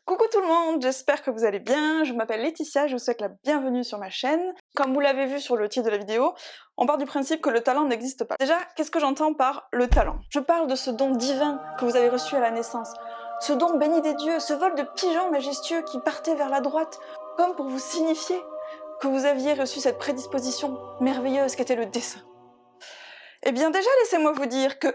Coucou tout le monde, j'espère que vous allez bien, je m'appelle Laetitia, je vous souhaite la bienvenue sur ma chaîne. Comme vous l'avez vu sur le titre de la vidéo, on part du principe que le talent n'existe pas. Déjà, qu'est-ce que j'entends par le talent? Je parle de ce don divin que vous avez reçu à la naissance, ce don béni des dieux, ce vol de pigeons majestueux qui partait vers la droite, comme pour vous signifier que vous aviez reçu cette prédisposition merveilleuse qu'était le dessin. Eh bien déjà, laissez-moi vous dire que 1.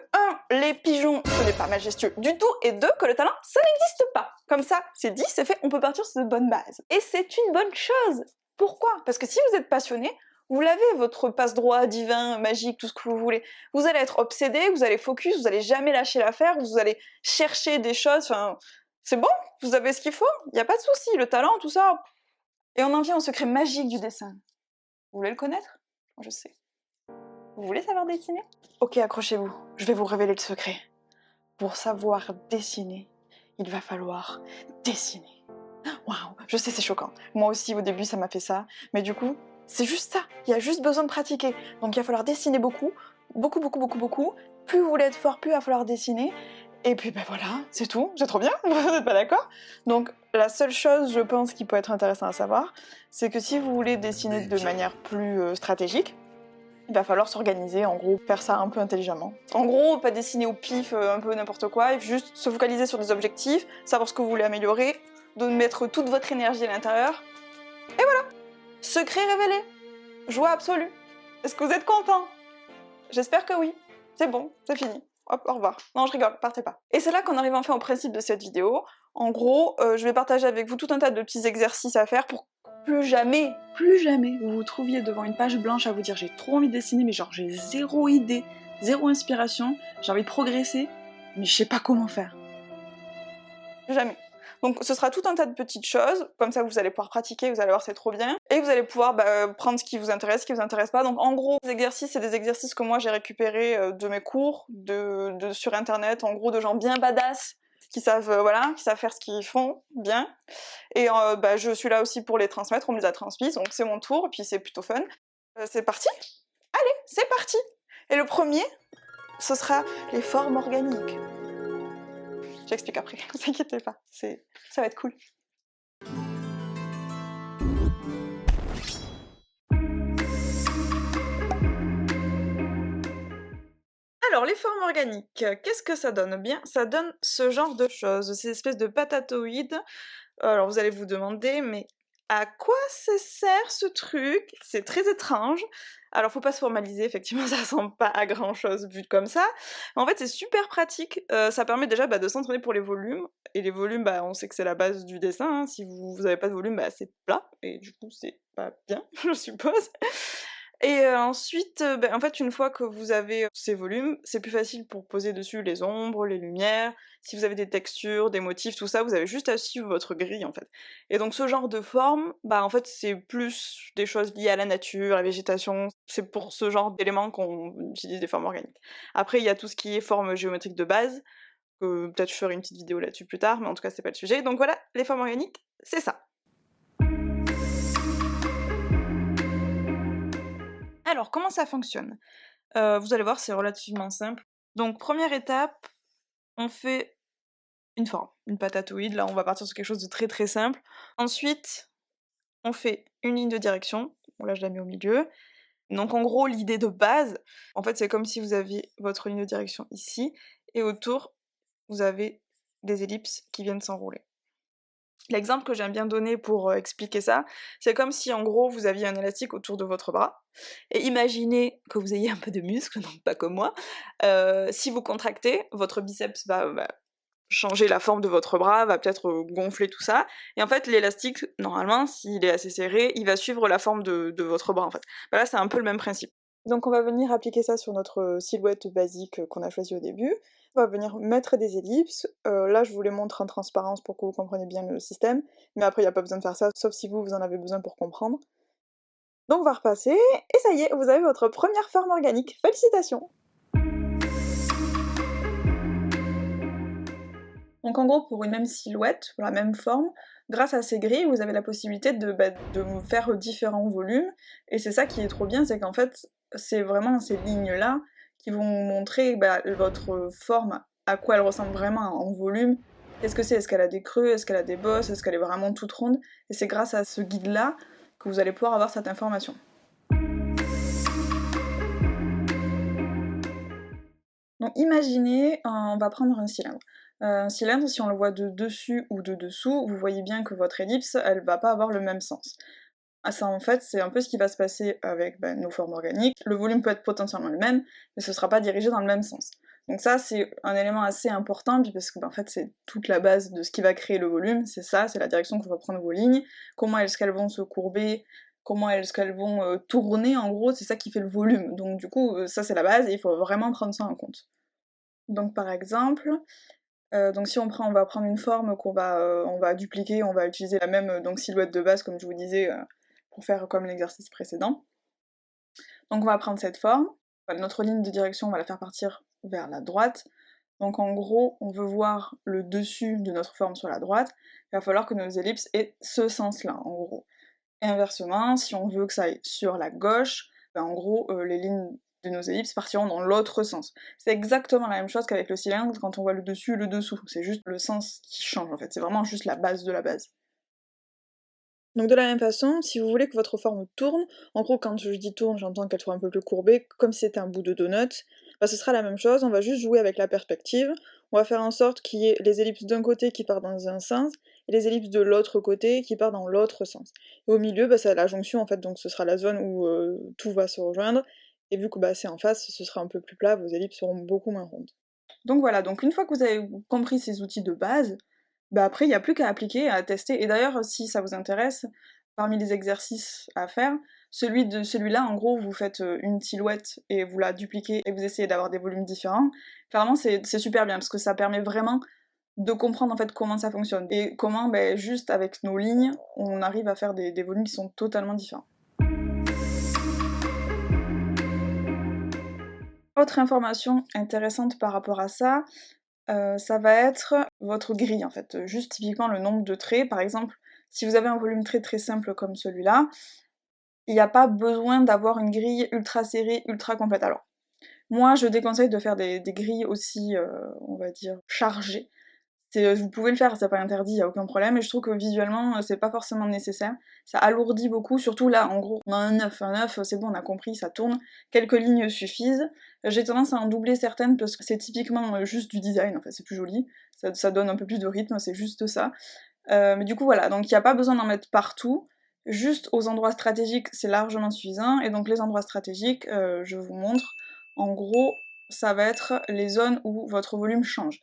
Les pigeons, ce n'est pas majestueux du tout, et 2. Que le talent, ça n'existe pas. Comme ça, c'est dit, c'est fait, on peut partir sur de bonnes bases. Et c'est une bonne chose. Pourquoi? Parce que si vous êtes passionné, vous l'avez, votre passe-droit divin, magique, tout ce que vous voulez. Vous allez être obsédé, vous allez focus, vous allez jamais lâcher l'affaire, vous allez chercher des choses, enfin... C'est bon, vous avez ce qu'il faut, il n'y a pas de souci, le talent, tout ça... Et on en vient au secret magique du dessin. Vous voulez le connaître? Moi, je sais. Vous voulez savoir dessiner? Ok, accrochez-vous, je vais vous révéler le secret. Pour savoir dessiner, il va falloir dessiner. Waouh, je sais, c'est choquant. Moi aussi, au début, ça m'a fait ça. Mais du coup, c'est juste ça. Il y a juste besoin de pratiquer. Donc il va falloir dessiner beaucoup. Beaucoup, beaucoup, beaucoup, beaucoup. Plus vous voulez être fort, plus il va falloir dessiner. Et puis ben voilà, c'est tout. C'est trop bien, vous n'êtes pas d'accord? Donc la seule chose, je pense, qui peut être intéressant à savoir, c'est que si vous voulez dessiner de manière plus stratégique, il va falloir s'organiser, en gros, faire ça un peu intelligemment. En gros, pas dessiner au pif, un peu n'importe quoi, et juste se focaliser sur des objectifs, savoir ce que vous voulez améliorer, de mettre toute votre énergie à l'intérieur. Et voilà! Secret révélé! Joie absolue! Est-ce que vous êtes content? J'espère que oui. C'est bon, c'est fini. Hop, au revoir. Non, je rigole, partez pas. Et c'est là qu'on arrive enfin au principe de cette vidéo. En gros, je vais partager avec vous tout un tas de petits exercices à faire pour plus jamais vous vous trouviez devant une page blanche à vous dire j'ai trop envie de dessiner, mais genre j'ai zéro idée, zéro inspiration, j'ai envie de progresser, mais je sais pas comment faire. Jamais. Donc ce sera tout un tas de petites choses, comme ça vous allez pouvoir pratiquer, vous allez voir c'est trop bien, et vous allez pouvoir prendre ce qui vous intéresse, ce qui vous intéresse pas. Donc en gros, les exercices, c'est des exercices que moi j'ai récupérés de mes cours, sur internet, en gros de gens bien badass, qui savent, qui savent faire ce qu'ils font bien. Et je suis là aussi pour les transmettre, on me les a transmises, donc c'est mon tour, et puis c'est plutôt fun. C'est parti? Allez, c'est parti! Et le premier, ce sera les formes organiques. J'explique après, ne vous inquiétez pas, ça va être cool. Alors, les formes organiques, qu'est-ce que ça donne? Bien, ça donne ce genre de choses, ces espèces de patatoïdes. Alors, vous allez vous demander, mais à quoi ça sert ce truc? C'est très étrange. Alors, faut pas se formaliser, effectivement, ça ressemble pas à grand chose vu comme ça. En fait, c'est super pratique. Ça permet déjà de s'entraîner pour les volumes. Et les volumes, on sait que c'est la base du dessin. Hein. Si vous avez pas de volume, c'est plat. Et du coup, c'est pas bien, je suppose. Et ensuite, en fait, une fois que vous avez ces volumes, c'est plus facile pour poser dessus les ombres, les lumières. Si vous avez des textures, des motifs, tout ça, vous avez juste à suivre votre grille, en fait. Et donc ce genre de forme, en fait, c'est plus des choses liées à la nature, à la végétation. C'est pour ce genre d'éléments qu'on utilise des formes organiques. Après, il y a tout ce qui est forme géométrique de base, que peut-être je ferai une petite vidéo là-dessus plus tard, mais en tout cas, c'est pas le sujet. Donc voilà, les formes organiques, c'est ça. Alors, comment ça fonctionne? Vous allez voir, c'est relativement simple. Donc, première étape, on fait une forme, une patatoïde. Là, on va partir sur quelque chose de très très simple. Ensuite, on fait une ligne de direction. Bon, là, je la mets au milieu. Donc, en gros, l'idée de base, en fait, c'est comme si vous aviez votre ligne de direction ici, et autour, vous avez des ellipses qui viennent s'enrouler. L'exemple que j'aime bien donner pour expliquer ça, c'est comme si en gros vous aviez un élastique autour de votre bras, et imaginez que vous ayez un peu de muscle, donc pas comme moi, si vous contractez, votre biceps va changer la forme de votre bras, va peut-être gonfler tout ça, et en fait l'élastique, normalement, s'il est assez serré, il va suivre la forme de votre bras en fait. Là c'est un peu le même principe. Donc on va venir appliquer ça sur notre silhouette basique qu'on a choisie au début. On va venir mettre des ellipses. Là je vous les montre en transparence pour que vous compreniez bien le système, mais après il n'y a pas besoin de faire ça, sauf si vous en avez besoin pour comprendre. Donc on va repasser, et ça y est, vous avez votre première forme organique. Félicitations! Donc en gros, pour une même silhouette, pour la même forme, grâce à ces grilles, vous avez la possibilité de faire différents volumes, et c'est ça qui est trop bien, c'est qu'en fait, c'est vraiment ces lignes-là qui vont montrer votre forme, à quoi elle ressemble vraiment en volume, Qu'est-ce que c'est? Est-ce qu'elle a des creux? Est-ce qu'elle a des bosses? Est-ce qu'elle est vraiment toute ronde? Et c'est grâce à ce guide-là que vous allez pouvoir avoir cette information. Donc imaginez, on va prendre un cylindre. Un cylindre, si on le voit de dessus ou de dessous, vous voyez bien que votre ellipse, elle va pas avoir le même sens. Ah, ça en fait, c'est un peu ce qui va se passer avec nos formes organiques. Le volume peut être potentiellement le même, mais ce sera pas dirigé dans le même sens. Donc ça, c'est un élément assez important, puis parce que en fait, c'est toute la base de ce qui va créer le volume, c'est ça, c'est la direction que vont prendre vos lignes, comment est-ce qu'elles vont se courber, comment est-ce qu'elles vont tourner, en gros, c'est ça qui fait le volume. Donc du coup, ça c'est la base, et il faut vraiment prendre ça en compte. Donc par exemple, donc si on va prendre une forme on va dupliquer, on va utiliser la même donc silhouette de base, comme je vous disais, pour faire comme l'exercice précédent. Donc on va prendre cette forme, notre ligne de direction, on va la faire partir vers la droite. Donc en gros, on veut voir le dessus de notre forme sur la droite, il va falloir que nos ellipses aient ce sens-là, en gros. Et inversement, si on veut que ça aille sur la gauche, en gros, les lignes de nos ellipses partiront dans l'autre sens. C'est exactement la même chose qu'avec le cylindre quand on voit le dessus et le dessous, c'est juste le sens qui change en fait, c'est vraiment juste la base de la base. Donc de la même façon, si vous voulez que votre forme tourne, en gros quand je dis tourne, j'entends qu'elle soit un peu plus courbée, comme si c'était un bout de donut, ce sera la même chose, on va juste jouer avec la perspective, on va faire en sorte qu'il y ait les ellipses d'un côté qui partent dans un sens, et les ellipses de l'autre côté qui partent dans l'autre sens. Et au milieu, c'est la jonction en fait, donc ce sera la zone où tout va se rejoindre, et vu que c'est en face, ce sera un peu plus plat, vos ellipses seront beaucoup moins rondes. Donc voilà, donc une fois que vous avez compris ces outils de base, après il n'y a plus qu'à appliquer, à tester, et d'ailleurs si ça vous intéresse, parmi les exercices à faire, celui-là en gros vous faites une silhouette et vous la dupliquez et vous essayez d'avoir des volumes différents, clairement c'est super bien parce que ça permet vraiment de comprendre en fait comment ça fonctionne et comment juste avec nos lignes on arrive à faire des volumes qui sont totalement différents. Autre information intéressante par rapport à ça, ça va être votre grille en fait, juste typiquement le nombre de traits. Par exemple, si vous avez un volume très très simple comme celui-là, il n'y a pas besoin d'avoir une grille ultra serrée, ultra complète. Alors, moi je déconseille de faire des grilles aussi, on va dire, chargées. Vous pouvez le faire, c'est pas interdit, y a aucun problème, et je trouve que visuellement c'est pas forcément nécessaire. Ça alourdit beaucoup, surtout là en gros on a un œuf, c'est bon on a compris, ça tourne, quelques lignes suffisent. J'ai tendance à en doubler certaines parce que c'est typiquement juste du design, en fait c'est plus joli, ça donne un peu plus de rythme, c'est juste ça. Mais du coup voilà, donc il n'y a pas besoin d'en mettre partout, juste aux endroits stratégiques c'est largement suffisant, et donc les endroits stratégiques, je vous montre, en gros ça va être les zones où votre volume change.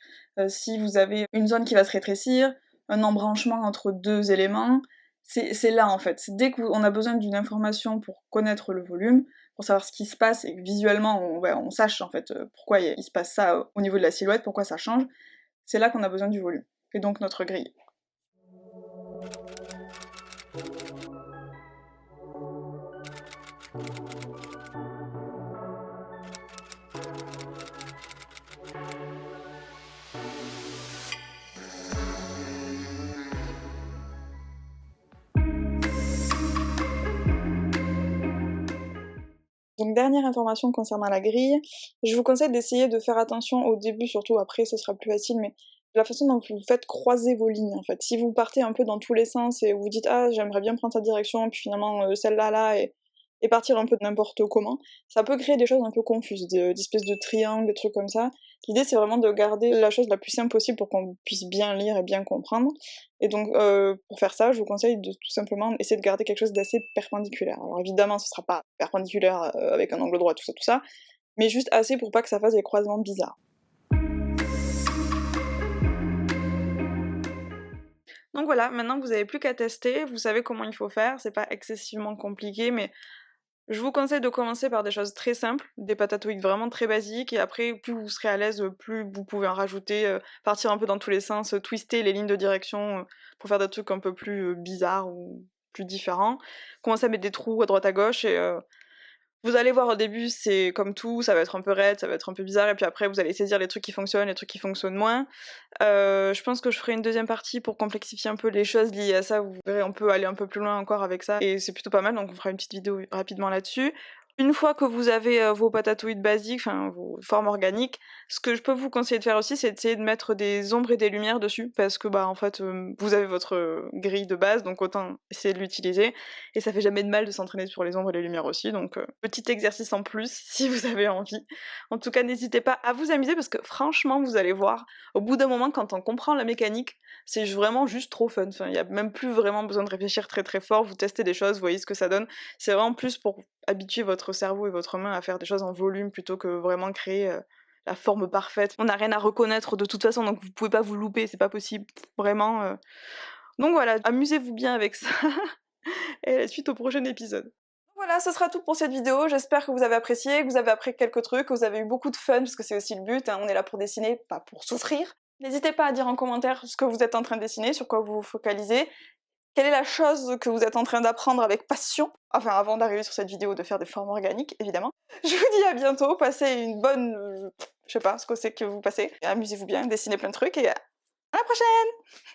Si vous avez une zone qui va se rétrécir, un embranchement entre deux éléments, c'est là en fait. C'est dès qu'on a besoin d'une information pour connaître le volume, pour savoir ce qui se passe et que visuellement on sache en fait pourquoi il se passe ça au niveau de la silhouette, pourquoi ça change, c'est là qu'on a besoin du volume. Et donc notre grille. Donc dernière information concernant la grille, je vous conseille d'essayer de faire attention au début, surtout après ce sera plus facile, mais la façon dont vous faites croiser vos lignes en fait. Si vous partez un peu dans tous les sens et vous dites ah j'aimerais bien prendre cette direction, puis finalement celle-là là, et partir un peu de n'importe comment, ça peut créer des choses un peu confuses, d'espèces de triangles, des trucs comme ça. L'idée c'est vraiment de garder la chose la plus simple possible pour qu'on puisse bien lire et bien comprendre. Et donc pour faire ça, je vous conseille de tout simplement essayer de garder quelque chose d'assez perpendiculaire. Alors évidemment ce sera pas perpendiculaire avec un angle droit, tout ça, mais juste assez pour pas que ça fasse des croisements bizarres. Donc voilà, maintenant vous avez plus qu'à tester, vous savez comment il faut faire, c'est pas excessivement compliqué, mais je vous conseille de commencer par des choses très simples, des patatoïdes vraiment très basiques, et après, plus vous serez à l'aise, plus vous pouvez en rajouter, partir un peu dans tous les sens, twister les lignes de direction pour faire des trucs un peu plus bizarres ou plus différents. Commencer à mettre des trous à droite à gauche, et vous allez voir au début, c'est comme tout, ça va être un peu raide, ça va être un peu bizarre, et puis après vous allez saisir les trucs qui fonctionnent, les trucs qui fonctionnent moins. Je pense que je ferai une deuxième partie pour complexifier un peu les choses liées à ça, vous verrez on peut aller un peu plus loin encore avec ça, et c'est plutôt pas mal, donc on fera une petite vidéo rapidement là-dessus. Une fois que vous avez vos patatouilles basiques, enfin vos formes organiques, ce que je peux vous conseiller de faire aussi, c'est d'essayer de mettre des ombres et des lumières dessus, parce que bah en fait vous avez votre grille de base, donc autant essayer de l'utiliser, et ça fait jamais de mal de s'entraîner sur les ombres et les lumières aussi, donc petit exercice en plus si vous avez envie. En tout cas, n'hésitez pas à vous amuser, parce que franchement, vous allez voir, au bout d'un moment, quand on comprend la mécanique, c'est vraiment juste trop fun. Enfin, il n'y a même plus vraiment besoin de réfléchir très très fort, vous testez des choses, vous voyez ce que ça donne. C'est vraiment plus pour habituer votre cerveau et votre main à faire des choses en volume plutôt que vraiment créer la forme parfaite. On n'a rien à reconnaître de toute façon, donc vous pouvez pas vous louper, c'est pas possible, vraiment. Donc voilà, amusez-vous bien avec ça, et à la suite au prochain épisode. Voilà, ce sera tout pour cette vidéo, j'espère que vous avez apprécié, que vous avez appris quelques trucs, que vous avez eu beaucoup de fun, parce que c'est aussi le but, hein, on est là pour dessiner, pas pour souffrir. N'hésitez pas à dire en commentaire ce que vous êtes en train de dessiner, sur quoi vous vous focalisez, quelle est la chose que vous êtes en train d'apprendre avec passion, enfin avant d'arriver sur cette vidéo de faire des formes organiques, évidemment. Je vous dis à bientôt, passez une bonne... je sais pas ce que c'est que vous passez, amusez-vous bien, dessinez plein de trucs, et à la prochaine!